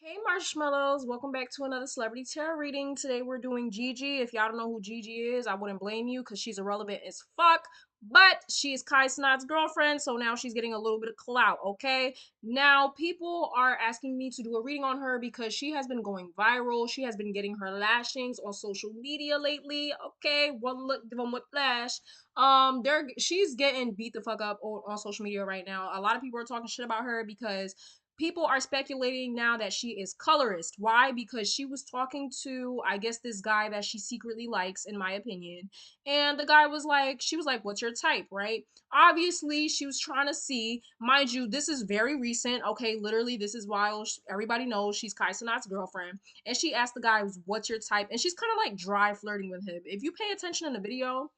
Hey marshmallows, welcome back to another celebrity tarot reading. Today we're doing Gigi. If y'all don't know who Gigi is, I wouldn't blame you because she's irrelevant as fuck. But she is Kai Cenat's girlfriend, so now she's getting a little bit of clout, okay? Now people are asking me to do a reading on her because she has been going viral. She has been getting her lashings on social media lately. Okay, one look, give them what flash. She's getting beat the fuck up on social media right now. A lot of people are talking shit about her because people are speculating now that she is colorist. Why? Because she was talking to, I guess, this guy that she secretly likes, in my opinion. And the guy was like, she was like, what's your type, right? Obviously, she was trying to see, mind you, this is very recent. Okay, literally, this is while everybody knows she's Kai Cenat's girlfriend. And she asked the guy, what's your type? And she's kind of like dry flirting with him. If you pay attention in the video,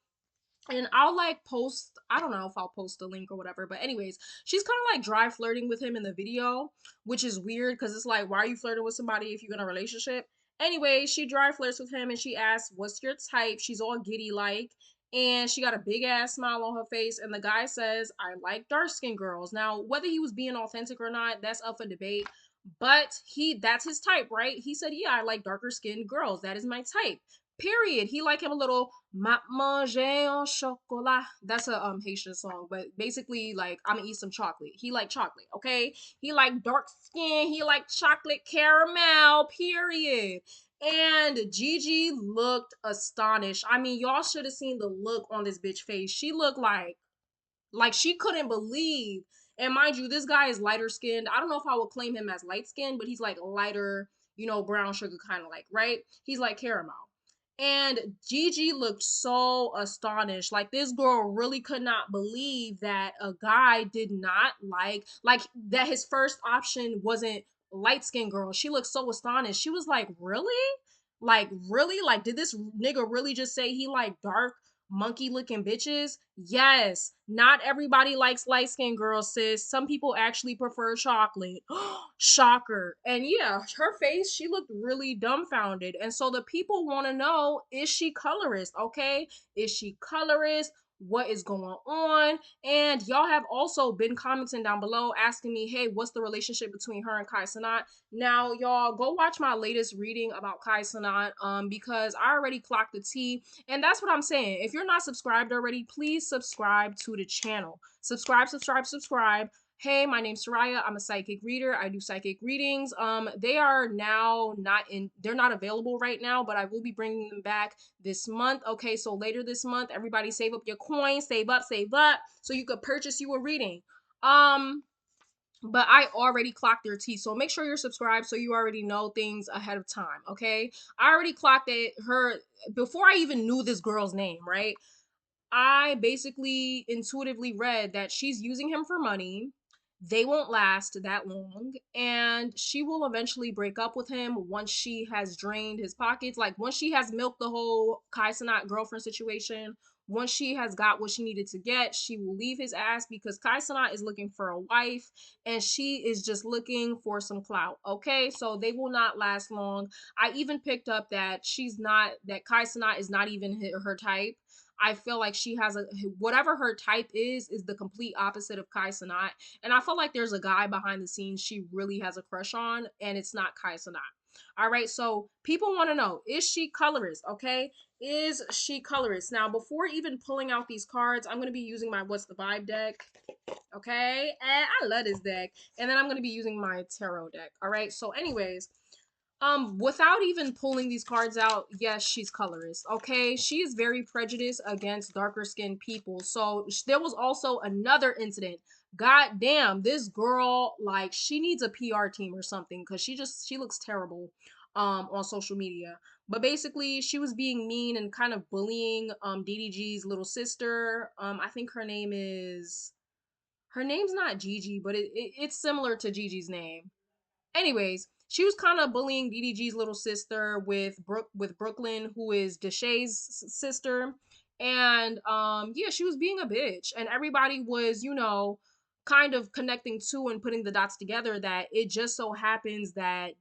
and I'll like post, I don't know if I'll post a link or whatever, but anyways, she's kind of like dry flirting with him in the video, which is weird because it's like, why are you flirting with somebody if you're in a relationship? Anyway, she dry flirts with him and she asks, what's your type? She's all giddy like, and she got a big ass smile on her face, and the guy says, I like dark skinned girls. Now, whether he was being authentic or not, that's up for debate. But that's his type, right? He said, yeah, I like darker skinned girls. That is my type. Period. He like him a little manger en chocolat. That's a Haitian song, but basically like I'm gonna eat some chocolate. He like chocolate, okay? He like dark skin. He like chocolate caramel. Period. And Gigi looked astonished. I mean, y'all should have seen the look on this bitch face. She looked like she couldn't believe. And mind you, this guy is lighter skinned. I don't know if I would claim him as light skinned, but he's like lighter, brown sugar kind of like, right? He's like caramel. And Gigi looked so astonished. Like this girl really could not believe that a guy did not like that his first option wasn't light skinned girl. She looked so astonished. She was like, really? Like, really? Like, did this nigga really just say he like dark monkey looking bitches? Yes. Not everybody likes light skinned girls, sis. Some people actually prefer chocolate. Shocker. And yeah, her face, she looked really dumbfounded. And so the people want to know, is she colorist? Okay. Is she colorist? What is going on? And y'all have also been commenting down below asking me, hey, what's the relationship between her and Kai Cenat? Now, y'all go watch my latest reading about Kai Cenat, because I already clocked the T. And that's what I'm saying. If you're not subscribed already, please subscribe to the channel. Subscribe, subscribe, subscribe. Hey, my name's Soraya. I'm a psychic reader. I do psychic readings. They are now they're not available right now, but I will be bringing them back this month. Okay, so later this month, everybody save up your coins, save up, so you could purchase you a reading. But I already clocked their T, so make sure you're subscribed so you already know things ahead of time, okay? I already clocked it, her, before I even knew this girl's name, right? I basically intuitively read that she's using him for money. They won't last that long, and she will eventually break up with him once she has drained his pockets. Like once she has milked the whole Kai Cenat girlfriend situation, once she has got what she needed to get, she will leave his ass because Kai Cenat is looking for a wife and she is just looking for some clout. Okay, so they will not last long. I even picked up that that Kai Cenat is not even her type. I feel like she has whatever her type is the complete opposite of Kai Cenat. And I feel like there's a guy behind the scenes she really has a crush on, and it's not Kai Cenat. All right, so people want to know, is she colorist? Okay, is she colorist? Now, before even pulling out these cards, I'm going to be using my What's the Vibe deck. Okay, and I love this deck. And then I'm going to be using my tarot deck. All right, so anyways, without even pulling these cards out, yes, she's colorist. Okay, she is very prejudiced against darker skinned people. So there was also another incident. God damn, this girl, like, she needs a PR team or something because she looks terrible on social media. But basically, she was being mean and kind of bullying DDG's little sister. I think her name's not Gigi, but it's similar to Gigi's name. Anyways, she was kind of bullying DDG's little sister with Brooklyn, who is Deshae's sister. And yeah, she was being a bitch. And everybody was, kind of connecting to and putting the dots together that it just so happens that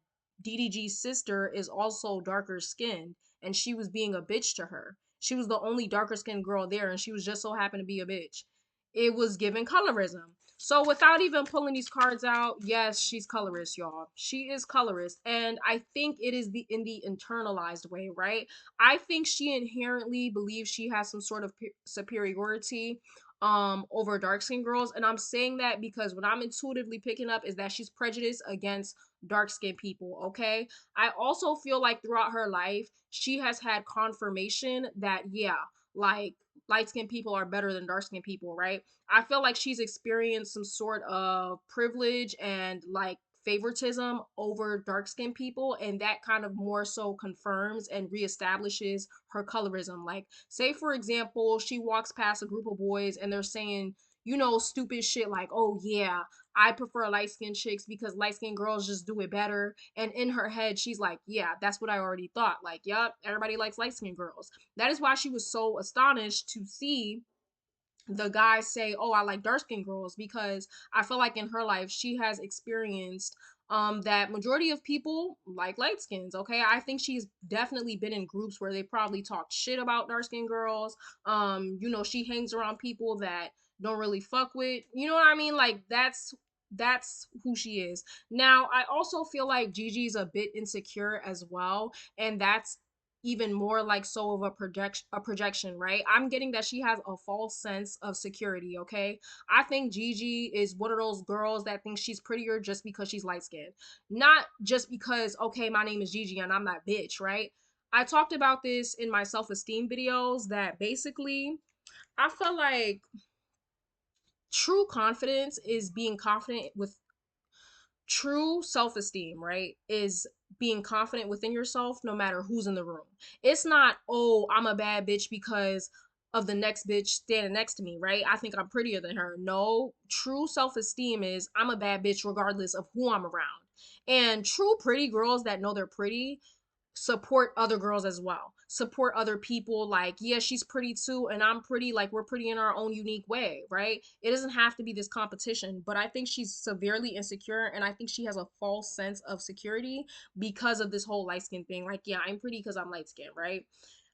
DDG's sister is also darker skinned and she was being a bitch to her. She was the only darker skinned girl there and she was just so happened to be a bitch. It was given colorism. So without even pulling these cards out, yes, she's colorist, y'all. She is colorist, and I think it is the in the internalized way, right? I think she inherently believes she has some sort of superiority over dark skinned girls, and I'm saying that because what I'm intuitively picking up is that she's prejudiced against dark skinned people, okay? I also feel like throughout her life, she has had confirmation that yeah, like light skinned people are better than dark skinned people, right? I feel like she's experienced some sort of privilege and like favoritism over dark skinned people, and that kind of more so confirms and reestablishes her colorism. Like, say for example, she walks past a group of boys and they're saying, you know, stupid shit like, oh yeah, I prefer light skinned chicks because light skinned girls just do it better. And in her head, she's like, yeah, that's what I already thought. Like, yep, everybody likes light skinned girls. That is why she was so astonished to see the guys say, "Oh, I like dark skinned girls," because I feel like in her life she has experienced that majority of people like light skins. Okay, I think she's definitely been in groups where they probably talked shit about dark skinned girls. You know, she hangs around people that don't really fuck with. You know what I mean? Like that's who she is. Now, I also feel like Gigi's a bit insecure as well, and that's even more like so of a projection, right? I'm getting that she has a false sense of security, okay? I think Gigi is one of those girls that thinks she's prettier just because she's light skinned. Not just because, okay, my name is Gigi and I'm that bitch, right? I talked about this in my self-esteem videos that basically I feel like true confidence is being confident with true self-esteem, right, is being confident within yourself no matter who's in the room. It's not, oh, I'm a bad bitch because of the next bitch standing next to me, right? I think I'm prettier than her. No, true self-esteem is I'm a bad bitch regardless of who I'm around. And true pretty girls that know they're pretty support other girls as well, support other people. Like, yeah, she's pretty too and I'm pretty, like we're pretty in our own unique way, right? It doesn't have to be this competition. But I think she's severely insecure, and I think she has a false sense of security because of this whole light skin thing. Like, yeah, I'm pretty because I'm light skinned, right?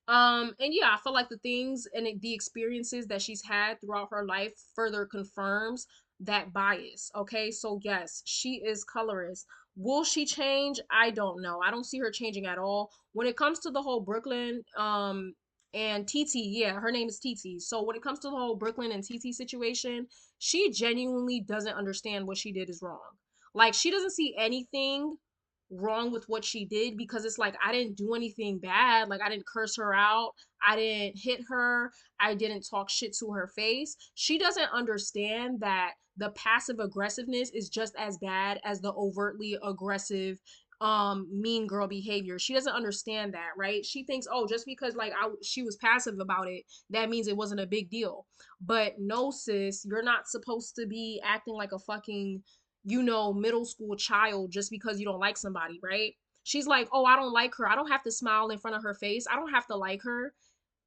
And yeah, I feel like the things and the experiences that she's had throughout her life further confirms that bias. Okay, so yes, she is colorist. Will she change? I don't know. I don't see her changing at all. When it comes to the whole Brooklyn and TT, yeah, her name is TT. So when it comes to the whole Brooklyn and TT situation, she genuinely doesn't understand what she did is wrong. Like, she doesn't see anything wrong with what she did, because it's like, I didn't do anything bad. Like, I didn't curse her out, I didn't hit her, I didn't talk shit to her face. She doesn't understand that the passive aggressiveness is just as bad as the overtly aggressive mean girl behavior. She doesn't understand that, right? She thinks, oh, just because like she was passive about it, that means it wasn't a big deal. But no, sis, you're not supposed to be acting like a fucking, you know, middle school child just because you don't like somebody, right? She's like, oh, I don't like her, I don't have to smile in front of her face, I don't have to like her.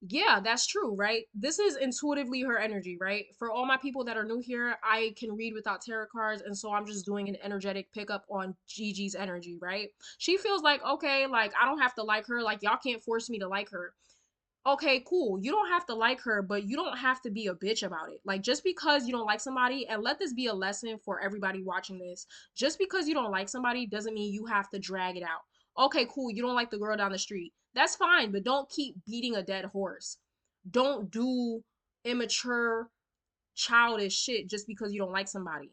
Yeah, that's true, right? This is intuitively her energy, right? For all my people that are new here, I can read without tarot cards, and so I'm just doing an energetic pickup on Gigi's energy, right? She feels like, okay, like I don't have to like her, like y'all can't force me to like her. Okay, cool. You don't have to like her, but you don't have to be a bitch about it. Like, just because you don't like somebody, and let this be a lesson for everybody watching this, just because you don't like somebody doesn't mean you have to drag it out. Okay, cool. You don't like the girl down the street. That's fine, but don't keep beating a dead horse. Don't do immature, childish shit just because you don't like somebody.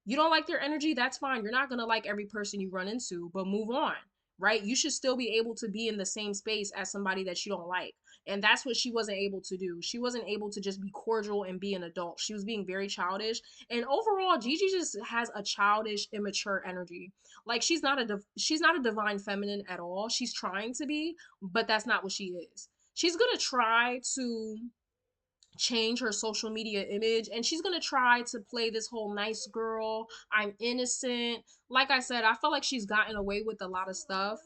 You don't like their energy, that's fine. You're not going to like every person you run into, but move on, right? You should still be able to be in the same space as somebody that you don't like. And that's what she wasn't able to do. She wasn't able to just be cordial and be an adult. She was being very childish. And overall, Gigi just has a childish, immature energy. Like, she's not a divine feminine at all. She's trying to be, but that's not what she is. She's going to try to change her social media image, and she's gonna try to play this whole nice girl, I'm innocent. Like I said, I feel like she's gotten away with a lot of stuff.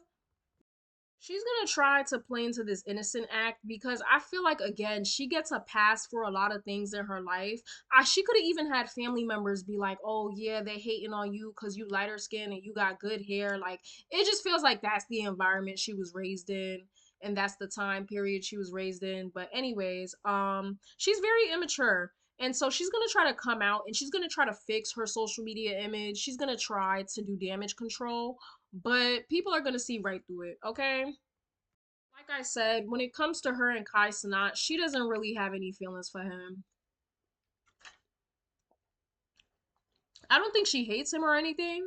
She's gonna try to play into this innocent act because I feel like, again, she gets a pass for a lot of things in her life. She could have even had family members be like, oh yeah, they hating on you because you lighter skin and you got good hair. Like, it just feels like that's the environment she was raised in, and that's the time period she was raised in. But anyways, she's very immature, And so she's going to try to come out and she's going to try to fix her social media image. She's going to try to do damage control, but people are going to see right through it, okay? Like I said, when it comes to her and Kai Cenat, she doesn't really have any feelings for him. I don't think she hates him or anything.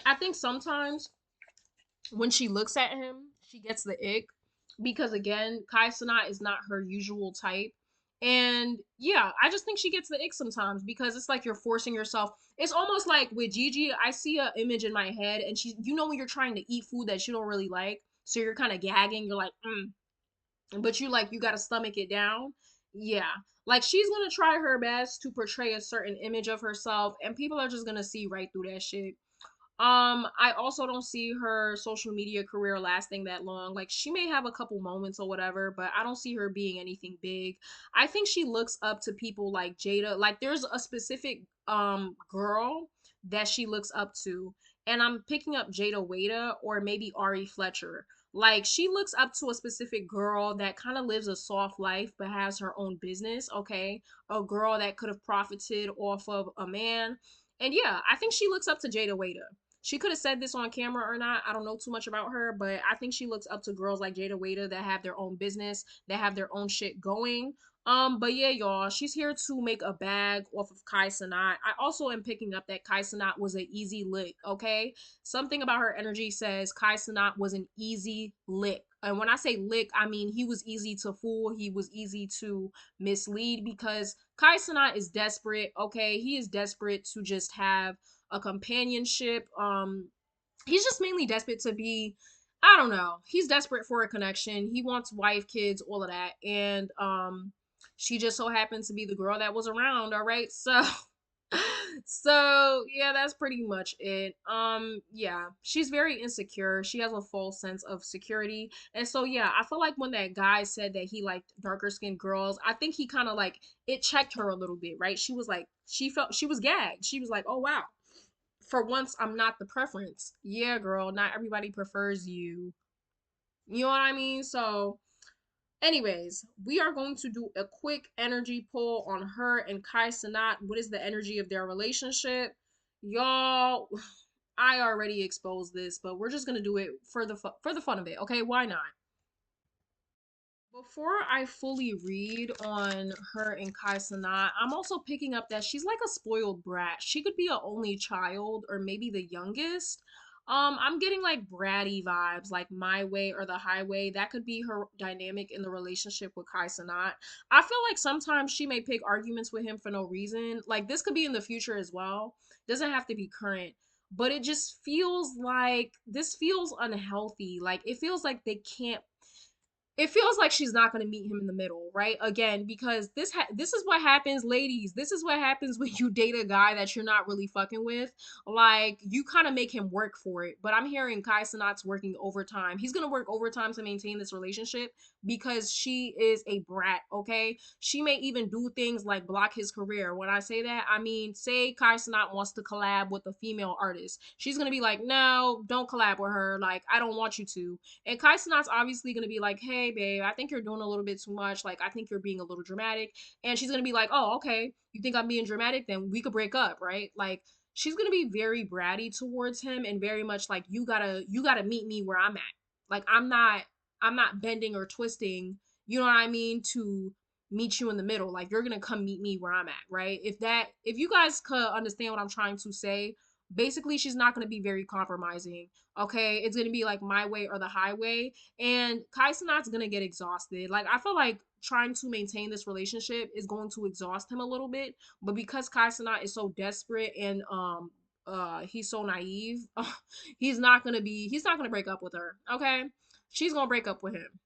I think sometimes when she looks at him, she gets the ick because again, Kai Cenat is not her usual type. And yeah, I just think she gets the ick sometimes because it's like you're forcing yourself. It's almost like with Gigi, I see a image in my head and she you know when you're trying to eat food that you don't really like, so you're kind of gagging, you're like, but you like you got to stomach it down. Yeah. Like she's going to try her best to portray a certain image of herself and people are just going to see right through that shit. I also don't see her social media career lasting that long. Like she may have a couple moments or whatever, but I don't see her being anything big. I think she looks up to people like Jada. Like there's a specific girl that she looks up to, and I'm picking up Jada Wada or maybe Ari Fletcher. Like she looks up to a specific girl that kind of lives a soft life but has her own business, okay? A girl that could have profited off of a man. And yeah, I think she looks up to Jada Wada. She could have said this on camera or not. I don't know too much about her, but I think she looks up to girls like Jada Wada that have their own business, that have their own shit going. But yeah, y'all, she's here to make a bag off of Kai Cenat. I also am picking up that Kai Cenat was an easy lick, okay? Something about her energy says Kai Cenat was an easy lick. And when I say lick, I mean he was easy to fool, he was easy to mislead because Kai Cenat is desperate, okay? He is desperate to just have a companionship. He's just mainly desperate to be, I don't know. He's desperate for a connection. He wants wife, kids, all of that. And she just so happened to be the girl that was around, all right? So so yeah, that's pretty much it. Yeah, she's very insecure. She has a false sense of security. And so yeah, I feel like when that guy said that he liked darker skinned girls, I think he kind of like it checked her a little bit, right? She was like she felt she was gagged. She was like, "Oh wow, for once I'm not the preference." Yeah, girl, not everybody prefers you. You know what I mean? So, anyways, we are going to do a quick energy pull on her and Kai Cenat. What is the energy of their relationship? Y'all, I already exposed this, but we're just gonna do it for for the fun of it. Okay, why not? Before I fully read on her and Kai Cenat, I'm also picking up that she's like a spoiled brat. She could be an only child or maybe the youngest. I'm getting like bratty vibes, like my way or the highway. That could be her dynamic in the relationship with Kai Cenat. I feel like sometimes she may pick arguments with him for no reason. Like this could be in the future as well. Doesn't have to be current. But it just feels like this feels unhealthy. Like it feels like they can't it feels like she's not going to meet him in the middle, right? Again, because this is what happens, ladies. This is what happens when you date a guy that you're not really fucking with. Like you kind of make him work for it. But I'm hearing Kai Cenat's working overtime. He's going to work overtime to maintain this relationship because she is a brat, okay? She may even do things like block his career. When I say that, I mean, say Kai Cenat wants to collab with a female artist. She's going to be like, "No, don't collab with her. Like, I don't want you to." And Kai Cenat's obviously gonna be like, "Hey, babe, I think you're doing a little bit too much. Like, I think you're being a little dramatic." And she's gonna be like, "Oh, okay. You think I'm being dramatic? Then we could break up, right?" Like, she's gonna be very bratty towards him and very much like, you gotta meet me where I'm at. Like, I'm not bending or twisting. You know what I mean? To meet you in the middle. Like, you're gonna come meet me where I'm at, right? If you guys could understand what I'm trying to say, basically, she's not gonna be very compromising. Okay, it's gonna be like my way or the highway, and Kai Cenat's gonna get exhausted. Like I feel like trying to maintain this relationship is going to exhaust him a little bit, but because Kai Cenat is so desperate and he's so naive, he's not gonna break up with her. Okay, she's gonna break up with him.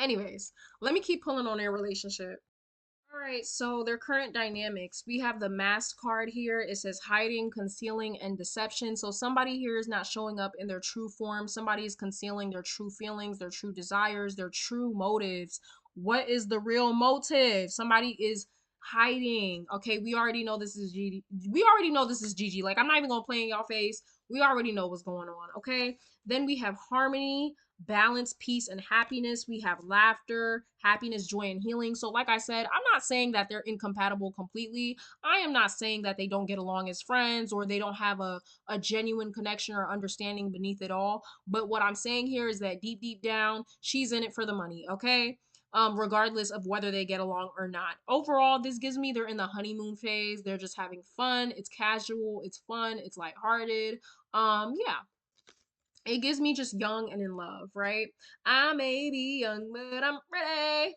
Anyways, let me keep pulling on their relationship. All right, so their current dynamics. We have the masked card here. It says hiding, concealing, and deception. So somebody here is not showing up in their true form. Somebody is concealing their true feelings, their true desires, their true motives. What is the real motive? Somebody is hiding. Okay, we already know this is Gigi. We already know this is Gigi. Like, I'm not even gonna play in y'all face. We already know what's going on. Okay. Then we have harmony. balance, peace, and happiness. We have laughter, happiness, joy, and healing. So, like I said, I'm not saying that they're incompatible completely. I am not saying that they don't get along as friends or they don't have a genuine connection or understanding beneath it all. But what I'm saying here is that deep, deep down, she's in it for the money, okay? Regardless of whether they get along or not. Overall, this gives me they're in the honeymoon phase. They're just having fun. It's casual, it's fun, it's lighthearted. Yeah, it gives me just young and in love, right? I may be young, but I'm ready.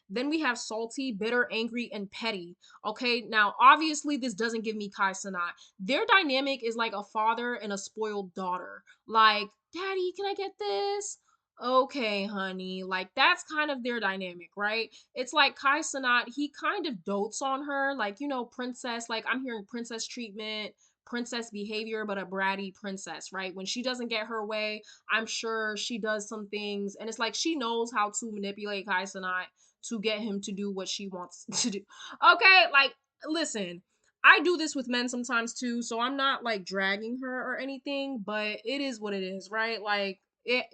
Then we have salty, bitter, angry, and petty. Okay, now obviously this doesn't give me Kai Sanat. Their dynamic is like a father and a spoiled daughter. Like, Daddy, can I get this? Okay, honey. Like, that's kind of their dynamic, right? It's like Kai Sanat, he kind of dotes on her, like, princess. Like, I'm hearing princess treatment, princess behavior, but a bratty princess, right? When she doesn't get her way, I'm sure she does some things, and it's like she knows how to manipulate Kai Sanat to get him to do what she wants to do. Okay, like listen, I do this with men sometimes too, so I'm not like dragging her or anything, but it is what it is, right? Like it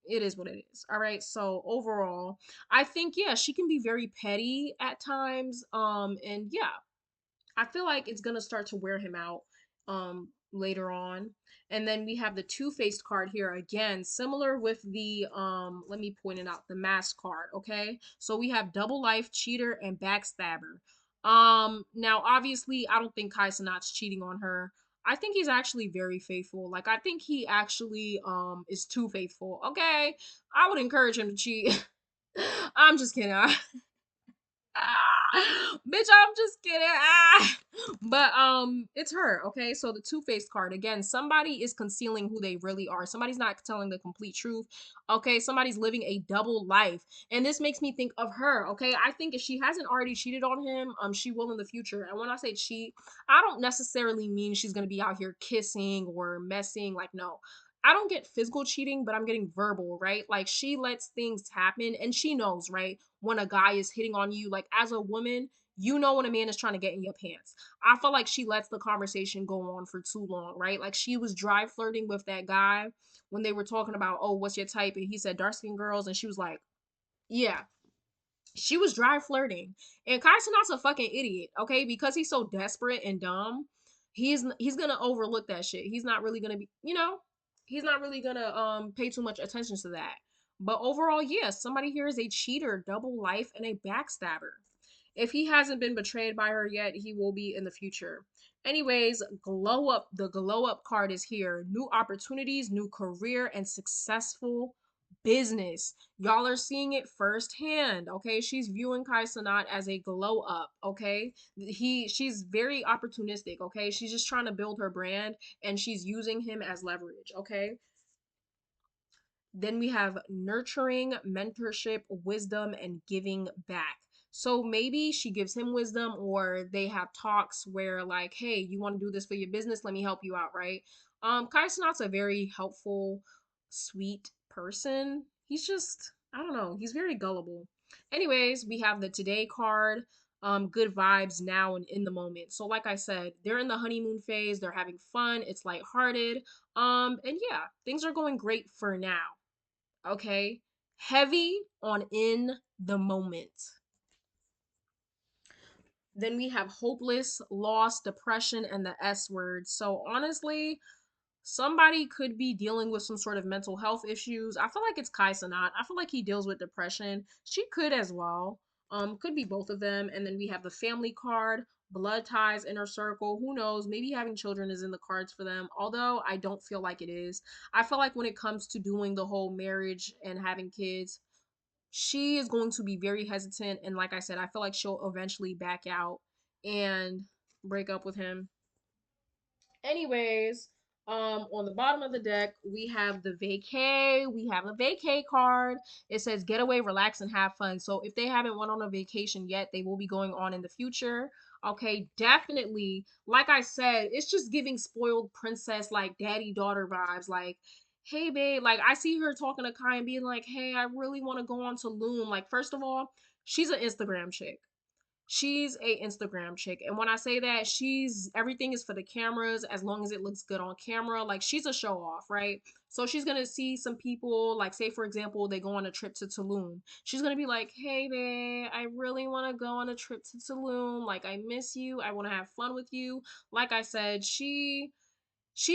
is what it is. All right. So overall, I think yeah, she can be very petty at times. And yeah, I feel like it's gonna start to wear him out later on. And then we have the two-faced card here again, similar with the let me point it out, the mask card, okay? So we have double life, cheater, and backstabber. Now obviously I don't think Kai Cenat's cheating on her. I think he's actually very faithful. Like I think he actually is too faithful. Okay? I would encourage him to cheat. I'm just kidding. Bitch, I'm just kidding. But it's her, okay? So the two-faced card again, somebody is concealing who they really are. Somebody's not telling the complete truth. Okay, somebody's living a double life. And this makes me think of her, okay? I think if she hasn't already cheated on him, she will in the future. And when I say cheat, I don't necessarily mean she's going to be out here kissing or messing, like no. I don't get physical cheating, but I'm getting verbal, right? Like she lets things happen and she knows, right? When a guy is hitting on you, like as a woman, you know when a man is trying to get in your pants. I feel like she lets the conversation go on for too long, right? Like she was dry flirting with that guy when they were talking about, oh, what's your type? And he said dark skinned girls, and she was like, yeah, she was dry flirting. And Kai Cenat's a fucking idiot, okay? Because he's so desperate and dumb, he's gonna overlook that shit. He's not really gonna be, he's not really gonna pay too much attention to that. But overall, yes, somebody here is a cheater, double life, and a backstabber. If he hasn't been betrayed by her yet, he will be in the future. Anyways, glow up. The glow up card is here. New opportunities, new career, and successful business. Y'all are seeing it firsthand. Okay, she's viewing Kai Cenat as a glow up. Okay, she's very opportunistic. Okay, she's just trying to build her brand and she's using him as leverage. Okay, then we have nurturing, mentorship, wisdom, and giving back. So maybe she gives him wisdom, or they have talks where, like, hey, you want to do this for your business? Let me help you out, right? Kai Cenat's a very helpful, sweet person. He's just, I don't know, he's very gullible. Anyways, we have the today card. Good vibes now and in the moment. So, like I said, they're in the honeymoon phase. They're having fun. It's lighthearted. And yeah, things are going great for now. Okay, heavy on in the moment. Then we have hopeless, lost, depression, and the S word. So honestly, somebody could be dealing with some sort of mental health issues. I feel like it's Kai Cenat. I feel like he deals with depression. She could as well. Could be both of them. And then we have the family card, blood ties, inner circle. Who knows? Maybe having children is in the cards for them. Although I don't feel like it is. I feel like when it comes to doing the whole marriage and having kids, she is going to be very hesitant. And like I said, I feel like she'll eventually back out and break up with him. Anyways, on the bottom of the deck, we have the vacay. We have a vacay card. It says get away, relax, and have fun. So if they haven't went on a vacation yet, they will be going on in the future. Okay, definitely. Like I said, it's just giving spoiled princess, like daddy daughter vibes. Like, hey babe, like I see her talking to Kai and being like, hey, I really want to go on to Loom. Like, first of all, she's an Instagram chick. she's a Instagram chick. And when I say that, she's everything is for the cameras as long as it looks good on camera. Like she's a show off, right? So she's gonna see some people, like say for example, they go on a trip to Tulum. She's gonna be like, hey babe, I really wanna go on a trip to Tulum. Like I miss you. I wanna have fun with you. Like I said, she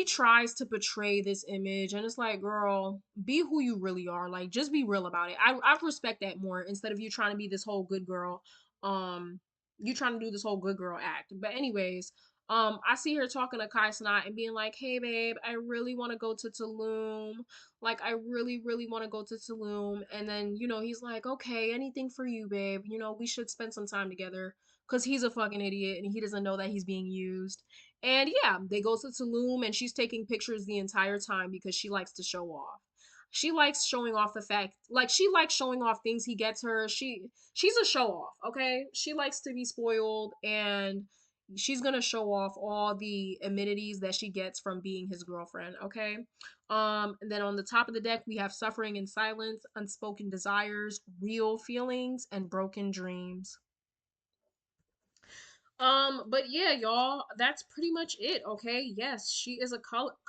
tries to portray this image and it's like, girl, be who you really are. Like just be real about it. I respect that more instead of you trying to be this whole good girl. um you trying to do this whole good girl act. But anyways, I see her talking to Kai Cenat and being like, hey babe, I really want to go to Tulum. Like I really want to go to Tulum. And then he's like, okay, anything for you babe, we should spend some time together, because he's a fucking idiot and he doesn't know that he's being used. And yeah, they go to Tulum and she's taking pictures the entire time because she likes to show off. She likes showing off the fact, like she likes showing off things he gets her. She's a show off, okay? She likes to be spoiled and she's gonna show off all the amenities that she gets from being his girlfriend, okay? And then on the top of the deck we have suffering in silence, unspoken desires, real feelings, and broken dreams. But yeah, y'all, that's pretty much it, okay? Yes, she is a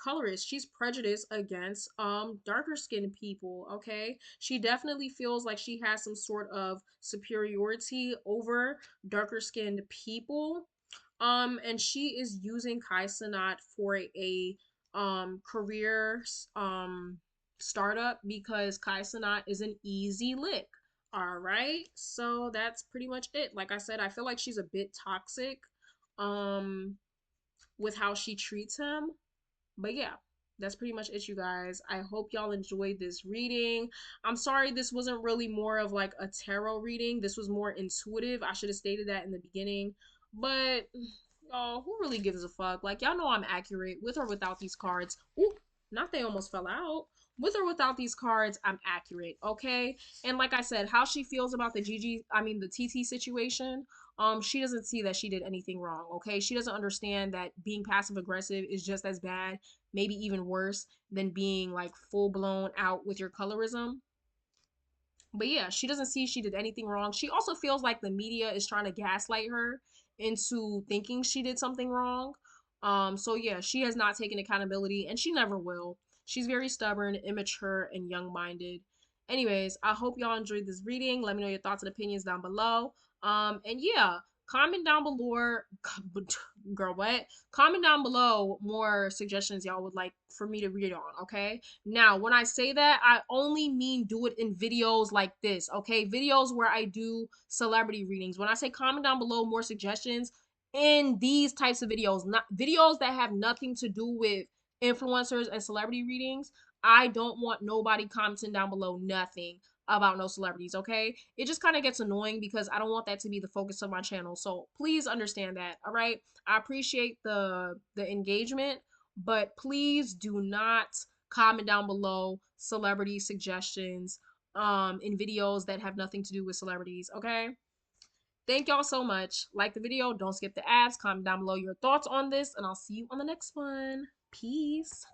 colorist. She's prejudiced against darker skinned people, okay? She definitely feels like she has some sort of superiority over darker skinned people. And she is using Kai Cenat for a career startup because Kai Cenat is an easy lick. All right. So that's pretty much it. Like I said, I feel like she's a bit toxic um with how she treats him. But yeah, that's pretty much it, you guys. I hope y'all enjoyed this reading. I'm sorry this wasn't really more of like a tarot reading. This was more intuitive. I should have stated that in the beginning. But y'all, who really gives a fuck? Like, y'all know I'm accurate with or without these cards. Ooh, not they almost fell out. With or without these cards, I'm accurate, okay? And like I said, how she feels about the TT situation, she doesn't see that she did anything wrong, okay? She doesn't understand that being passive aggressive is just as bad, maybe even worse, than being like full blown out with your colorism. But yeah, she doesn't see she did anything wrong. She also feels like the media is trying to gaslight her into thinking she did something wrong. So yeah, she has not taken accountability and she never will. She's very stubborn, immature, and young-minded. Anyways, I hope y'all enjoyed this reading. Let me know your thoughts and opinions down below. And yeah, comment down below girl, what? Comment down below more suggestions y'all would like for me to read on, okay? Now, when I say that, I only mean do it in videos like this, okay? Videos where I do celebrity readings. When I say comment down below more suggestions in these types of videos, not videos that have nothing to do with influencers and celebrity readings, I don't want nobody commenting down below nothing about no celebrities, okay? It just kind of gets annoying because I don't want that to be the focus of my channel. So please understand that, all right? I appreciate the engagement, but please do not comment down below celebrity suggestions in videos that have nothing to do with celebrities, okay? Thank y'all so much. Like the video, don't skip the ads, comment down below your thoughts on this, and I'll see you on the next one. Peace.